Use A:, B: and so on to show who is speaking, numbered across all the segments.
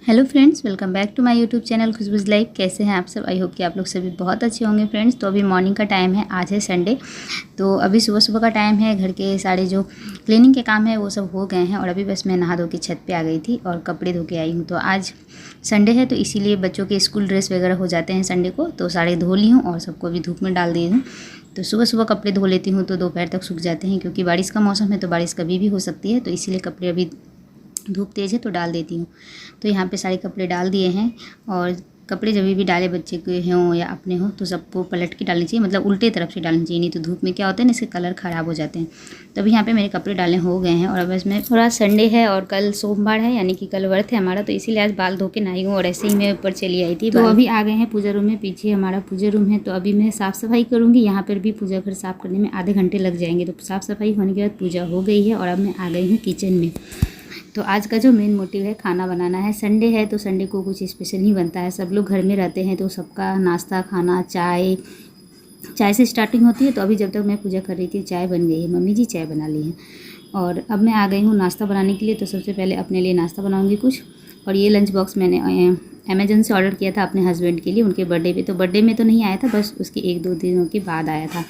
A: Hello friends, welcome back to my YouTube channel Khushboo's life. कैसे हैं आप सब? आई होप कि आप लोग सभी बहुत अच्छे होंगे फ्रेंड्स। तो अभी मॉर्निंग का टाइम है, आज है संडे। तो अभी सुबह सुबह का टाइम है। घर के सारे जो क्लीनिंग के काम है वो सब हो गए हैं और अभी बस मैं नहा धो के छत पे आ गई थी और कपड़े धो के आई हूँ। तो आज संडे है तो इसीलिए बच्चों के स्कूल ड्रेस वगैरह हो जाते हैं संडे को, तो सारे धो ली हूँ और सबको अभी धूप में डाल दी हूँ। तो सुबह सुबह कपड़े धो लेती हूँ तो दोपहर तक सूख जाते हैं, क्योंकि बारिश का मौसम है तो बारिश कभी भी हो सकती है, तो इसीलिए कपड़े अभी धूप तेज़ है तो डाल देती हूँ। तो यहाँ पे सारे कपड़े डाल दिए हैं और कपड़े जब भी डाले, बच्चे के हों या अपने हों, तो सबको पलट के डालनी चाहिए, मतलब उल्टे तरफ से डालनी चाहिए, नहीं तो धूप में क्या होता है ना, इसके कलर ख़राब हो जाते हैं। तो अभी यहाँ पे मेरे कपड़े डालने हो गए हैं और अब इसमें थोड़ा संडे है और कल सोमवार है, यानी कि कल व्रत है हमारा, तो इसीलिए आज बाल धो के नहाई हूँ और ऐसे ही मैं ऊपर चली आई थी। तो अभी आ गए हैं पूजा रूम में, पीछे हमारा पूजा रूम है। तो अभी मैं साफ़ सफाई करूँगी। यहाँ पर भी पूजा घर साफ़ करने में आधे घंटे लग जाएंगे। तो साफ़ सफाई होने के बाद पूजा हो गई है और अब मैं आ गई हूँ किचन में। तो आज का जो मेन मोटिव है खाना बनाना है। संडे है तो संडे को कुछ स्पेशल ही बनता है। सब लोग घर में रहते हैं तो सबका नाश्ता खाना चाय से स्टार्टिंग होती है। तो अभी जब तक मैं पूजा कर रही थी चाय बन गई है, मम्मी जी चाय बना ली है और अब मैं आ गई हूँ नाश्ता बनाने के लिए। तो सबसे पहले अपने लिए नाश्ता बनाऊँगी कुछ। और ये लंच बॉक्स मैंने अमेज़न से ऑर्डर किया था अपने हस्बैंड के लिए, उनके बर्थडे पे। तो बर्थडे में तो नहीं आया था, बस उसके 1-2 दिनों के बाद आया था।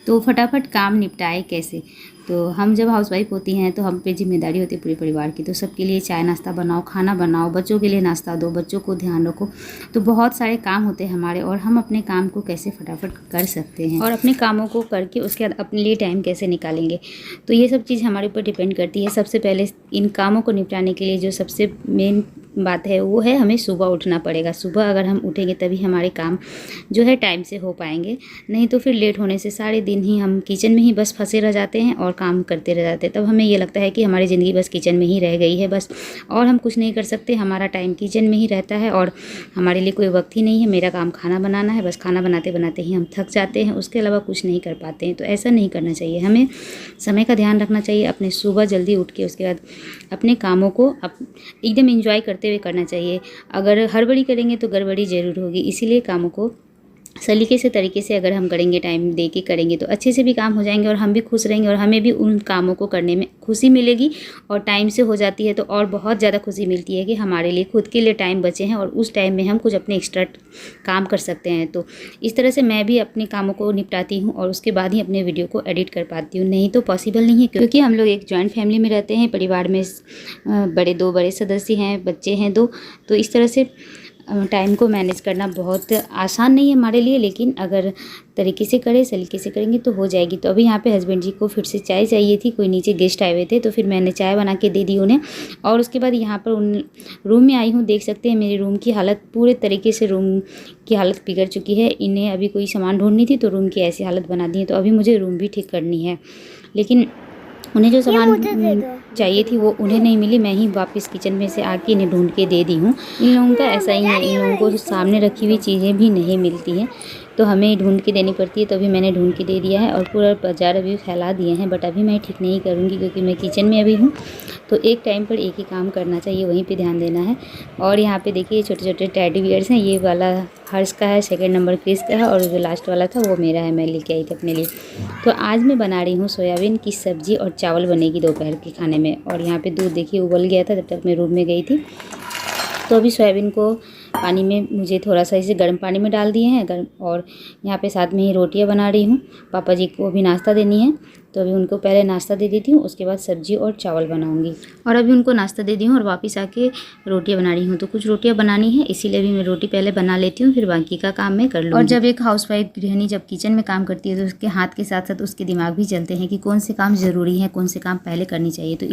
A: तो फटाफट काम निपटाए कैसे। तो हम जब हाउसवाइफ होती हैं तो हम पे जिम्मेदारी होती है पूरे परिवार की। तो सबके लिए चाय नाश्ता बनाओ, खाना बनाओ, बच्चों के लिए नाश्ता दो, बच्चों को ध्यान रखो। तो बहुत सारे काम होते हैं हमारे और हम अपने काम को कैसे फटाफट कर सकते हैं और अपने कामों को करके उसके बाद अपने लिए टाइम कैसे निकालेंगे। तो ये सब चीज़ हमारे ऊपर डिपेंड करती है। सबसे पहले इन कामों को निपटाने के लिए जो सबसे मेन बात है वो है हमें सुबह उठना पड़ेगा। सुबह अगर हम उठेंगे तभी हमारे काम जो है टाइम से हो पाएंगे, नहीं तो फिर लेट होने से सारे दिन ही हम किचन में ही बस फंसे रह जाते हैं और काम करते रह जाते हैं। तब हमें ये लगता है कि हमारी ज़िंदगी बस किचन में ही रह गई है बस, और हम कुछ नहीं कर सकते। हमारा टाइम किचन में ही रहता है और हमारे लिए कोई वक्त ही नहीं है। मेरा काम खाना बनाना है, बस खाना बनाते बनाते ही हम थक जाते हैं, उसके अलावा कुछ नहीं कर पाते हैं। तो ऐसा नहीं करना चाहिए। हमें समय का ध्यान रखना चाहिए। अपने सुबह जल्दी उठ के उसके बाद अपने कामों को एकदम एंजॉय करते हुए करना चाहिए। अगर हड़बड़ी करेंगे तो गड़बड़ी ज़रूर होगी। इसीलिए कामों को सलीके से तरीके से अगर हम करेंगे, टाइम दे के करेंगे, तो अच्छे से भी काम हो जाएंगे और हम भी खुश रहेंगे और हमें भी उन कामों को करने में खुशी मिलेगी। और टाइम से हो जाती है तो और बहुत ज़्यादा खुशी मिलती है कि हमारे लिए खुद के लिए टाइम बचे हैं और उस टाइम में हम कुछ अपने एक्स्ट्रा काम कर सकते हैं। तो इस तरह से मैं भी अपने कामों को निपटाती हूँ और उसके बाद ही अपने वीडियो को एडिट कर पाती हूँ, नहीं तो पॉसिबल नहीं है, क्योंकि हम लोग एक जॉइंट फैमिली में रहते हैं। परिवार में दो बड़े सदस्य हैं, बच्चे हैं 2। तो इस तरह से टाइम को मैनेज करना बहुत आसान नहीं है हमारे लिए, लेकिन अगर तरीके से करें, सलीके से करेंगे तो हो जाएगी। तो अभी यहाँ पे हस्बैंड जी को फिर से चाय चाहिए थी, कोई नीचे गेस्ट आए हुए थे, तो फिर मैंने चाय बना के दे दी उन्हें। और उसके बाद यहाँ पर उन रूम में आई हूँ। देख सकते हैं मेरे रूम की हालत, पूरे तरीके से रूम की हालत बिगड़ चुकी है। इन्हें अभी कोई सामान ढूंढनी थी तो रूम की ऐसी हालत बना दी है। तो अभी मुझे रूम भी ठीक करनी है, लेकिन उन्हें जो सामान चाहिए थी वो उन्हें नहीं मिली। मैं ही वापस किचन में से आके इन्हें ढूंढ के दे दी हूँ। इन लोगों का ऐसा ही है, इन लोगों को सामने रखी हुई चीज़ें भी नहीं मिलती हैं तो हमें ढूंढ के देनी पड़ती है। तो अभी मैंने ढूंढ के दे दिया है और पूरा बाजार अभी फैला दिए हैं, बट अभी मैं ठीक नहीं करूँगी क्योंकि मैं किचन में अभी हूँ। तो एक टाइम पर एक ही काम करना चाहिए, वहीं पे ध्यान देना है। और यहाँ पे देखिए छोटे छोटे टेडी बियर्स हैं। ये वाला हर्ष का है, 2nd नंबर क्रिस का है और जो लास्ट वाला था वो मेरा है, मैं लेके आई थी अपने लिए। तो आज मैं बना रही हूँ सोयाबीन की सब्ज़ी और चावल बनेगी दोपहर के खाने में। और यहाँ पे दूध देखिए उबल गया था जब तक मैं रूम में गई थी। तो अभी सोयाबीन को पानी में मुझे थोड़ा सा इसे गर्म पानी में डाल दिए हैं गर्म, और यहाँ पे साथ में ही रोटियाँ बना रही हूँ। पापा जी को भी नाश्ता देनी है तो अभी उनको पहले नाश्ता दे देती हूँ, उसके बाद सब्जी और चावल बनाऊँगी। और अभी उनको नाश्ता दे दी हूँ और वापस आके रोटियाँ बना रही हूँ। तो कुछ रोटियाँ बनानी है, इसीलिए अभी मैं रोटी पहले बना लेती हूँ, फिर बाकी का काम मैं कर लूँगी। और जब एक हाउसवाइफ गृहिणी जब किचन में काम करती है तो उसके हाथ के साथ साथ उसके दिमाग भी चलते हैं कि कौन से काम ज़रूरी है, कौन से काम पहले करनी चाहिए। तो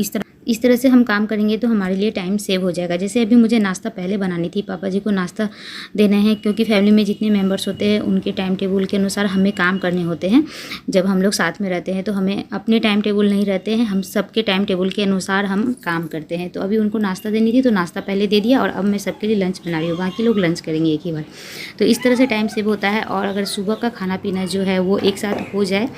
A: इस तरह से हम काम करेंगे तो हमारे लिए टाइम सेव हो जाएगा। जैसे अभी मुझे नाश्ता पहले बनानी थी, पापा जी को नाश्ता देना है, क्योंकि फैमिली में जितने मेंबर्स होते हैं उनके टाइम टेबल के अनुसार हमें काम करने होते हैं। जब हम लोग साथ में रहते हैं तो हमें अपने टाइम टेबल नहीं रहते हैं, हम सबके टाइम टेबल के अनुसार हम काम करते हैं। तो अभी उनको नाश्ता देनी थी तो नाश्ता पहले दे दिया और अब मैं सबके लिए लंच बना रही हूँ, बाकी लोग लंच करेंगे एक ही बार। तो इस तरह से टाइम सेव होता है। और अगर सुबह का खाना पीना जो है वो एक साथ हो जाए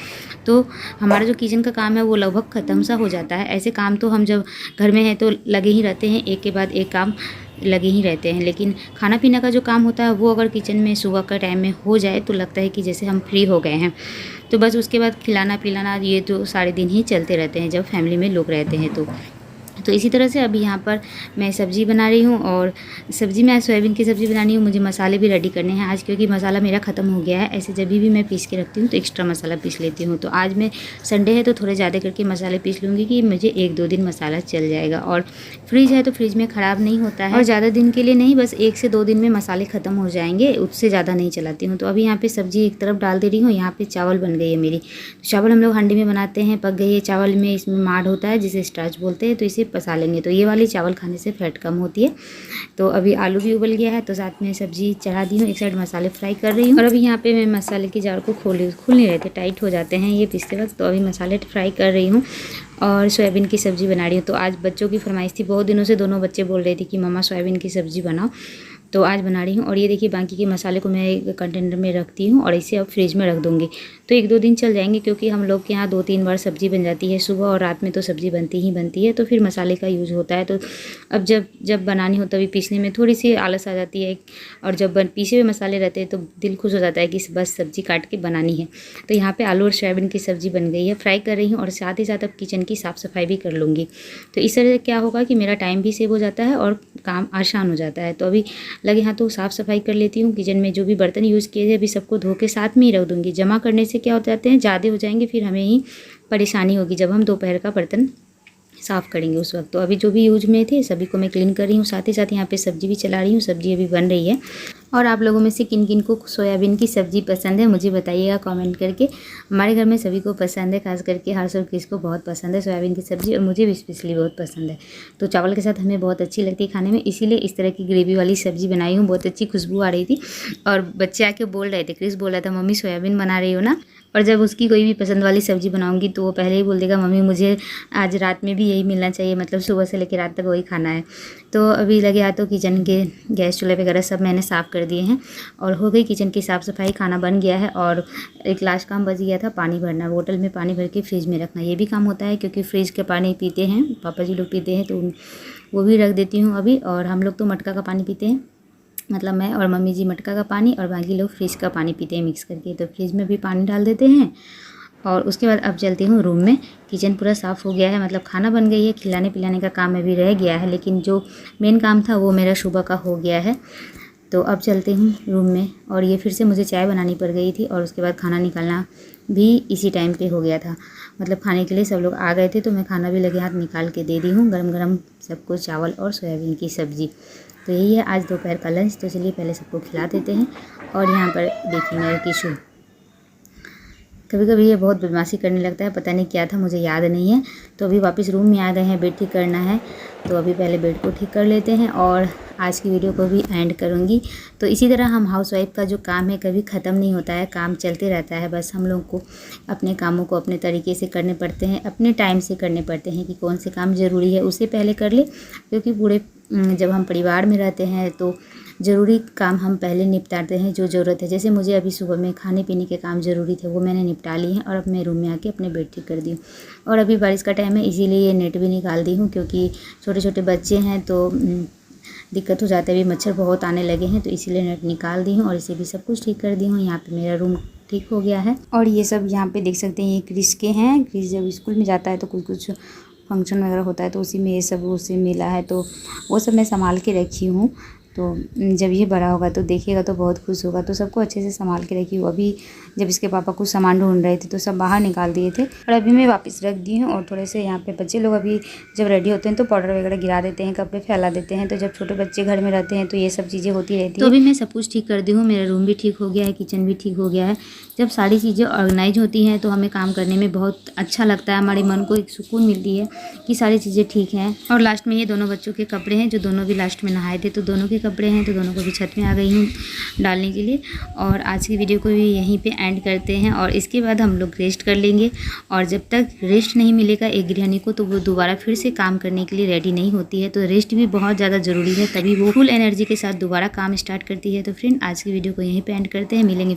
A: तो हमारा जो किचन का काम है वो लगभग ख़त्म सा हो जाता है। ऐसे काम तो हम जब घर में हैं तो लगे ही रहते हैं, एक के बाद एक काम लगे ही रहते हैं, लेकिन खाना पीना का जो काम होता है वो अगर किचन में सुबह का टाइम में हो जाए तो लगता है कि जैसे हम फ्री हो गए हैं। तो बस उसके बाद खिलाना पिलाना ये तो सारे दिन ही चलते रहते हैं जब फैमिली में लोग रहते हैं। तो तो इसी तरह से अभी यहाँ पर मैं सब्ज़ी बना रही हूँ और सब्ज़ी में आज सोयाबीन की सब्ज़ी बनानी हूँ। मुझे मसाले भी रेडी करने हैं आज, क्योंकि मसाला मेरा ख़त्म हो गया है। ऐसे जब भी मैं पीस के रखती हूँ तो एक्स्ट्रा मसाला पीस लेती हूँ। तो आज मैं संडे है तो थोड़े ज़्यादा करके मसाले पीस लूँगी कि मुझे 1-2 दिन मसाला चल जाएगा। और फ्रिज है तो फ्रिज में ख़राब नहीं होता है, और ज़्यादा दिन के लिए नहीं, बस 1 से 2 दिन में मसाले ख़त्म हो जाएंगे, उससे ज़्यादा नहीं चलाती हूँ। तो अभी यहाँ पर सब्ज़ी एक तरफ डाल दे रही हूँ। यहाँ पर चावल बन गई है मेरी। चावल हम लोग हांडी में बनाते हैं, पक गई है। चावल में इसमें माड़ होता है जिसे स्टार्च बोलते हैं, तो इसे पसा लेंगे। तो ये वाली चावल खाने से फैट कम होती है। तो अभी आलू भी उबल गया है, तो साथ में सब्जी चढ़ा दी हूँ। एक साइड मसाले फ्राई कर रही हूँ, और अभी यहाँ पे मैं मसाले की जार को खुल नहीं रहे थे, टाइट हो जाते हैं ये पीसते वक्त। तो अभी मसाले फ्राई कर रही हूँ और सोयाबीन की सब्ज़ी बना रही हूँ। तो आज बच्चों की फरमाइश थी, बहुत दिनों से दोनों बच्चे बोल रहे थे कि मम्मा सोयाबीन की सब्ज़ी बनाओ, तो आज बना रही हूँ। और ये देखिए बाकी के मसाले को मैं एक कंटेनर में रखती हूँ और इसे अब फ्रिज में रख दूँगी। तो 1-2 दिन चल जाएंगे, क्योंकि हम लोग के यहाँ 2-3 बार सब्ज़ी बन जाती है, सुबह और रात में तो सब्ज़ी बनती है। तो फिर मसाले का यूज़ होता है। तो अब जब बनानी हो तभी पीसने में थोड़ी सी आलस आ जाती है, और जब पीसे हुए मसाले रहते हैं तो दिल खुश हो जाता है कि बस सब्ज़ी काट के बनानी है। तो यहाँ पर आलू और सोयाबीन की सब्ज़ी बन गई है, फ्राई कर रही हूँ, और साथ ही साथ अब किचन की साफ़ सफाई भी कर लूँगी। तो इस तरह से क्या होगा कि मेरा टाइम भी सेव हो जाता है और काम आसान हो जाता है। तो अभी लगे हाथ तो साफ़ सफाई कर लेती हूँ। किचन में जो भी बर्तन यूज़ किए थे अभी सबको धो के साथ में ही रख दूँगी। जमा करने से क्या हो जाते हैं, ज़्यादा हो जाएंगे, फिर हमें ही परेशानी होगी जब हम दोपहर का बर्तन साफ़ करेंगे उस वक्त। तो अभी जो भी यूज में थे सभी को मैं क्लीन कर रही हूँ। साथ ही साथ यहाँ पे सब्ज़ी भी चला रही हूँ। सब्ज़ी अभी बन रही है। और आप लोगों में से किन किन को सोयाबीन की सब्ज़ी पसंद है मुझे बताइएगा कमेंट करके। हमारे घर में सभी को पसंद है, खास करके हर सब किस को बहुत पसंद है सोयाबीन की सब्ज़ी, और मुझे भी स्पेशली बहुत पसंद है। तो चावल के साथ हमें बहुत अच्छी लगती है खाने में, इसीलिए इस तरह की ग्रेवी वाली सब्ज़ी बनाई हूँ। बहुत अच्छी खुशबू आ रही थी, और बच्चे आके बोल रहे थे, क्रिस बोल रहा था मम्मी सोयाबीन बना रही हो ना। और जब उसकी कोई भी पसंद वाली सब्ज़ी बनाऊंगी तो वो पहले ही बोल देगा मम्मी मुझे आज रात में भी यही मिलना चाहिए, मतलब सुबह से लेकर रात तक वही खाना है। तो अभी लगे हाथों किचन के गैस चूल्हे वगैरह सब मैंने साफ़ कर दिए हैं, और हो गई किचन की साफ़ सफाई। खाना बन गया है, और एक लास्ट काम बच गया था, पानी भरना। बोतल में पानी भर के फ्रिज में रखना, ये भी काम होता है, क्योंकि फ्रिज का पानी पीते हैं पापा जी लोग पीते हैं, तो वो भी रख देती हूँ अभी। और हम लोग तो मटका का पानी पीते हैं, मतलब मैं और मम्मी जी मटका का पानी, और बाकी लोग फ्रिज का पानी पीते हैं मिक्स करके। तो फ्रिज में भी पानी डाल देते हैं। और उसके बाद अब चलती हूँ रूम में। किचन पूरा साफ़ हो गया है, मतलब खाना बन गई है, खिलाने पिलाने का काम अभी रह गया है, लेकिन जो मेन काम था वो मेरा सुबह का हो गया है। तो अब चलते हूँ रूम में। और ये फिर से मुझे चाय बनानी पड़ गई थी, और उसके बाद खाना निकालना भी इसी टाइम पे हो गया था। मतलब खाने के लिए सब लोग आ गए थे, तो मैं खाना भी लगे हाथ निकाल के दे दी हूँ, गरम गरम सबको चावल और सोयाबीन की सब्ज़ी। तो यही है आज दोपहर का लंच। तो चलिए पहले सबको खिला देते हैं। और यहाँ पर देखिए मेरा किशु, कभी कभी ये बहुत बदमाशी करने लगता है, पता नहीं क्या था, मुझे याद नहीं है। तो अभी वापस रूम में आ गए हैं, बेड ठीक करना है। तो अभी पहले बेड को ठीक कर लेते हैं, और आज की वीडियो को भी एंड करूँगी। तो इसी तरह हम हाउसवाइफ का जो काम है कभी ख़त्म नहीं होता है, काम चलते रहता है। बस हम लोग को अपने कामों को अपने तरीके से करने पड़ते हैं, अपने टाइम से करने पड़ते हैं, कि कौन से काम ज़रूरी है उसे पहले कर ले। क्योंकि पूरे जब हम परिवार में रहते हैं तो ज़रूरी काम हम पहले निपटाते हैं, जो ज़रूरत है। जैसे मुझे अभी सुबह में खाने पीने के काम ज़रूरी थे, वो मैंने निपटा लिए हैं, और अब मैं रूम में आके अपने बेड ठीक कर दी हूँ। और अभी बारिश का टाइम है, इसीलिए ये नेट भी निकाल दी हूँ, क्योंकि छोटे छोटे बच्चे हैं तो दिक्कत हो जाता है। अभी मच्छर बहुत आने लगे हैं, तो इसीलिए नेट निकाल दी हूँ, और इसे भी सब कुछ ठीक कर दी हूँ। यहाँ पे मेरा रूम ठीक हो गया है। और ये सब यहाँ पे देख सकते हैं, ये क्रिस के हैं। क्रिस जब स्कूल में जाता है तो कुछ फंक्शन वगैरह होता है, तो उसी में ये सब उससे मिला है, तो वो सब मैं संभाल के रखी हूँ। तो जब ये बड़ा होगा तो देखिएगा तो बहुत खुश होगा। तो सबको अच्छे से संभाल के रखी हूँ। अभी जब इसके पापा कुछ सामान ढूंढ रहे थे तो सब बाहर निकाल दिए थे, और अभी मैं वापस रख दी हूँ। और थोड़े से यहाँ पे बच्चे लोग अभी जब रेडी होते हैं तो पाउडर वगैरह गिरा देते हैं, कपड़े फैला देते हैं। तो जब छोटे बच्चे घर में रहते हैं तो ये सब चीज़ें होती रहती है। तो अभी मैं सब कुछ ठीक कर दी हूँ, मेरा रूम भी ठीक हो गया है, किचन भी ठीक हो गया है। जब सारी चीज़ें ऑर्गेनाइज होती हैं तो हमें काम करने में बहुत अच्छा लगता है, हमारे मन को एक सुकून मिलती है कि सारी चीज़ें ठीक हैं। और लास्ट में ये दोनों बच्चों के कपड़े हैं, जो दोनों भी लास्ट में नहाए थे, तो दोनों के कपड़े हैं, तो दोनों को भी छत में आ गई हूँ डालने के लिए। और आज की वीडियो को भी यहीं पे एंड करते हैं, और इसके बाद हम लोग रेस्ट कर लेंगे। और जब तक रेस्ट नहीं मिलेगा एक गृहिणी को, तो वो दोबारा फिर से काम करने के लिए रेडी नहीं होती है। तो रेस्ट भी बहुत ज़्यादा ज़रूरी है, तभी वो फुल एनर्जी के साथ दोबारा काम स्टार्ट करती है। तो फ्रेंड आज की वीडियो को यहीं पे एंड करते हैं, मिलेंगे